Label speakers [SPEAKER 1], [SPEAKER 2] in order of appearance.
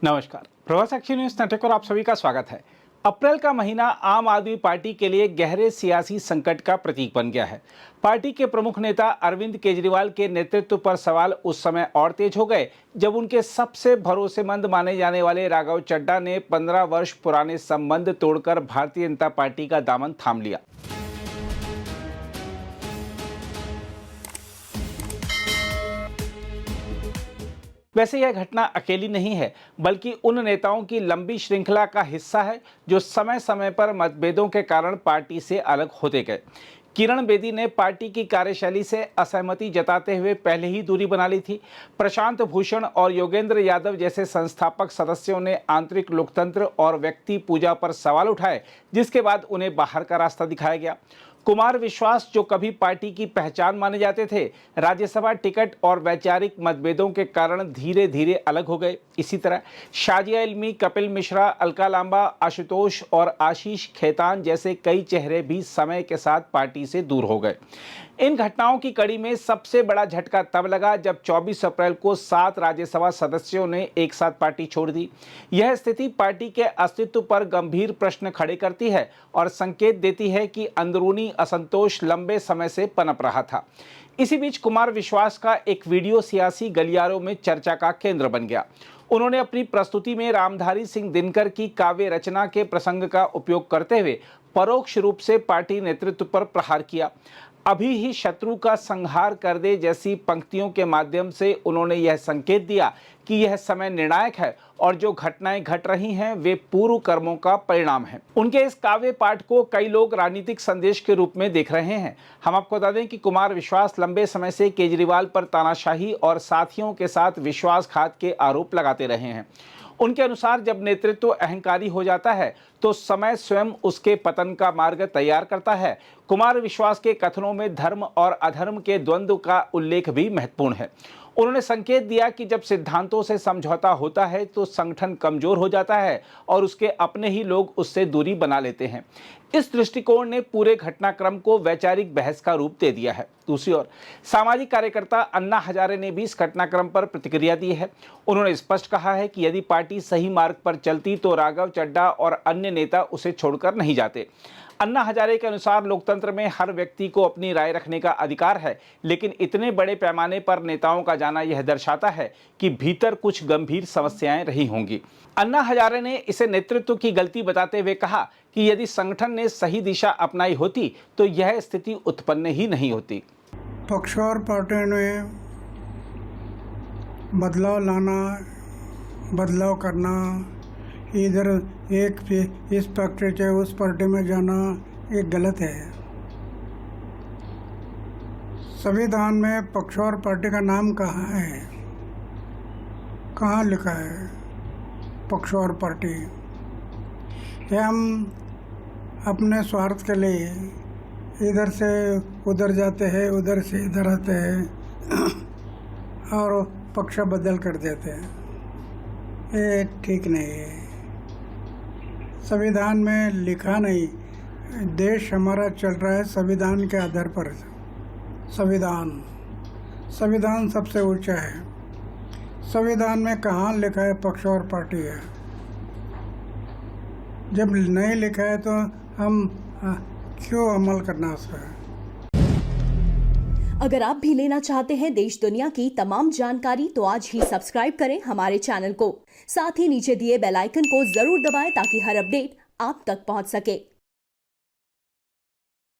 [SPEAKER 1] नमस्कार, Prabhas action news network पर आप सभी का स्वागत है। अप्रैल का महीना आम आदमी पार्टी के लिए गहरे सियासी संकट का प्रतीक बन गया है। पार्टी के प्रमुख नेता अरविंद केजरीवाल के नेतृत्व पर सवाल उस समय और तेज हो गए जब उनके सबसे भरोसेमंद माने जाने वाले राघव चड्ढा ने 15 वर्ष पुराने संबंध तोड़कर भारतीय जनता पार्टी का दामन थाम लिया। वैसे यह घटना अकेली नहीं है, बल्कि उन नेताओं की लंबी श्रृंखला का हिस्सा है जो समय समय पर मतभेदों के कारण पार्टी से अलग होते गए। किरण बेदी ने पार्टी की कार्यशैली से असहमति जताते हुए पहले ही दूरी बना ली थी। प्रशांत भूषण और योगेंद्र यादव जैसे संस्थापक सदस्यों ने आंतरिक लोकतंत्र और व्यक्ति पूजा पर सवाल उठाए, जिसके बाद उन्हें बाहर का रास्ता दिखाया गया। कुमार विश्वास, जो कभी पार्टी की पहचान माने जाते थे, राज्यसभा टिकट और वैचारिक मतभेदों के कारण धीरे धीरे अलग हो गए। इसी तरह शाजिया इल्मी, कपिल मिश्रा, अलका लांबा, आशुतोष और आशीष खेतान जैसे कई चेहरे भी समय के साथ पार्टी से दूर हो गए। इन घटनाओं की कड़ी में सबसे बड़ा झटका तब लगा जब 24 अप्रैल को 7 राज्यसभा सदस्यों ने एक साथ पार्टी छोड़ दी। यह स्थिति पार्टी के अस्तित्व पर गंभीर प्रश्न खड़े करती है और संकेत देती है कि अंदरूनी असंतोष लंबे समय से पनप रहा था। इसी बीच कुमार विश्वास का एक वीडियो सियासी गलियारों में चर्चा का केंद्र बन गया। उन्होंने अपनी प्रस्तुति में रामधारी सिंह दिनकर की काव्य रचना के प्रसंग का उपयोग करते हुए परोक्ष रूप से पार्टी नेतृत्व पर प्रहार किया। अभी ही शत्रु का संहार कर दे जैसी पंक्तियों के माध्यम से उन्होंने यह संकेत दिया कि यह समय निर्णायक है और जो घटनाएं घट रही हैं वे पूर्व कर्मों का परिणाम है। उनके इस काव्य पाठ को कई लोग राजनीतिक संदेश के रूप में देख रहे हैं। हम आपको बता दें कि कुमार विश्वास लंबे समय से केजरीवाल पर तानाशाही और साथियों के साथ विश्वासघात के आरोप लगाते रहे हैं। उनके अनुसार जब नेतृत्व अहंकारी हो जाता है तो समय स्वयं उसके पतन का मार्ग तैयार करता है। कुमार विश्वास के कथनों में धर्म और अधर्म के द्वंद्व का उल्लेख भी महत्वपूर्ण है। उन्होंने संकेत दिया कि जब सिद्धांतों से समझौता होता है तो संगठन कमजोर हो जाता है और उसके अपने ही लोग उससे दूरी बना लेते हैं। इस दृष्टिकोण ने पूरे घटनाक्रम को वैचारिक बहस का रूप दे दिया है। दूसरी ओर सामाजिक कार्यकर्ता अन्ना हजारे ने भी इस घटनाक्रम पर प्रतिक्रिया दी है। उन्होंने स्पष्ट कहा है कि यदि पार्टी सही मार्ग पर चलती तो राघव चड्ढा और अन्य नेता उसे छोड़कर नहीं जाते। अन्ना हजारे के अनुसार लोकतंत्र में हर व्यक्ति को अपनी राय रखने का अधिकार है, लेकिन इतने बड़े पैमाने पर नेताओं का जाना यह दर्शाता है कि भीतर कुछ गंभीर समस्याएं रही होंगी। अन्ना हजारे ने इसे नेतृत्व की गलती बताते हुए कहा कि यदि संगठन ने सही दिशा अपनाई होती तो यह स्थिति उत्पन्न ही नहीं होती।
[SPEAKER 2] पक्ष और पार्टी ने बदलाव लाना, बदलाव करना, इधर एक इस पार्टी से उस पार्टी में जाना, ये गलत है। संविधान में पक्ष और पार्टी का नाम कहाँ है, कहाँ लिखा है पक्ष और पार्टी? ये हम अपने स्वार्थ के लिए इधर से उधर जाते हैं, उधर से इधर आते हैं और पक्ष बदल कर देते हैं। ये ठीक नहीं है। संविधान में लिखा नहीं, देश हमारा चल रहा है संविधान के आधार पर। संविधान सबसे ऊंचा है। संविधान में कहाँ लिखा है पक्ष और पार्टी है? जब नहीं लिखा है तो हम क्यों अमल करना उस पर?
[SPEAKER 3] अगर आप भी लेना चाहते हैं देश दुनिया की तमाम जानकारी तो आज ही सब्सक्राइब करें हमारे चैनल को। साथ ही नीचे दिए बेल आइकन को जरूर दबाएं ताकि हर अपडेट आप तक पहुंच सके।